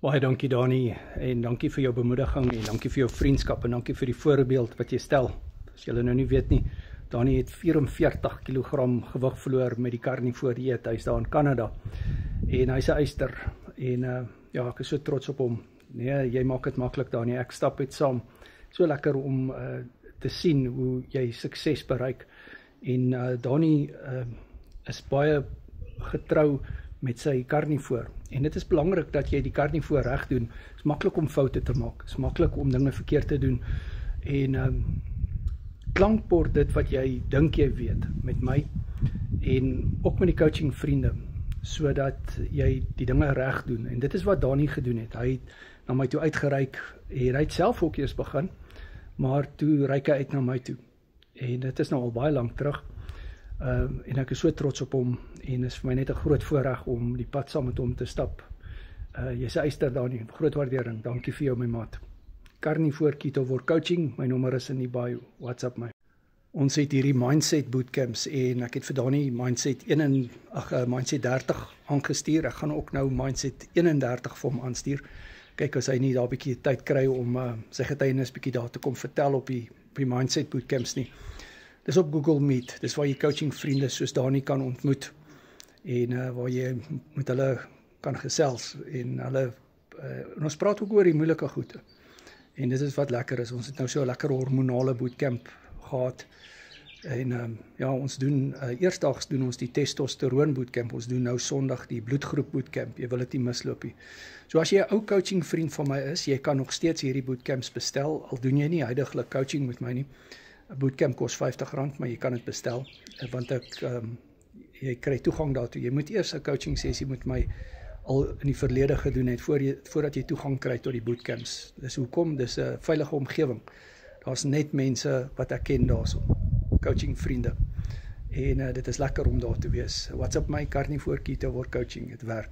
Baie dankie Dani, en dankie vir jou bemoediging, en dankie vir jou vriendskap, en dankie vir die voorbeeld wat jy stel. As julle nou nie weet nie, Dani het 44 kg gewig verloor met die carnivore dieet. Hy is daar in Canada, en hy is 'n eyster, en ja, ek is so trots op hom. Nee, jy maak dit maklik Dani, ek stap met saam. So lekker om te sien hoe jy sukses bereik, en Dani is baie getrou met sy carnivore, en dit is belangrik dat jy die carnivore reg doen. Het is maklik om foute te maak, het is maklik om dinge verkeerd te doen, en klankbord dit wat jy dink jy weet met my, en ook met die coaching vriende, sodat jy die dinge reg doen, en dit is wat Dani gedoen het. Hy het na my toe uitgereik, en hy het self ook eers begin, maar toe reik hy uit na my toe, en dit is nou al baie lang terug, en ek is so trots op hom, en is vir my net 'n groot voorreg om die pad saam met hom te stap. Jy's 'n eyster Dani, groot waardering, dankie vir jou my maat. Carnivore Ketovore Coaching, my nommer is in die bio, WhatsApp my. Ons het hierdie Mindset Bootcamps, en ek het vir Dani Mindset 30 aangestuur, ek gaan ook nou Mindset 31 vir hom aanstuur. Kyk as hy nie daar 'n bietjie tyd kry om sy getuienis bietjie daar te kom vertel op die Mindset Bootcamps nie. Dis op Google Meet, dis waar jy coaching vriende soos Dani kan ontmoet, en waar jy met hulle kan gesels, en ons praat ook oor die moeilike goede, en dit is wat lekker is. Ons het nou so 'n lekker hormonale bootcamp gehad, en ja, ons doen, eersdaags doen ons die testosteroon bootcamp, ons doen nou Sondag die bloedgroep bootcamp, jy wil dit nie misloop nie. So as jy 'n ou coaching vriend van my is, jy kan nog steeds hierdie bootcamps bestel, al doen jy nie huidiglik coaching met my nie. 'n Bootcamp kos R50, maar jy kan dit bestel, want jy kry toegang daartoe. Jy moet eers 'n coaching sessie met my al in die verlede gedoen het, voordat jy toegang kry tot die bootcamps. Dis hoekom, dis 'n veilige omgewing. Daar's net mense wat ek ken daarso, coaching vriende, en dit is lekker om daar te wees. WhatsApp my, Carnivore Ketovore Coaching, dit werk.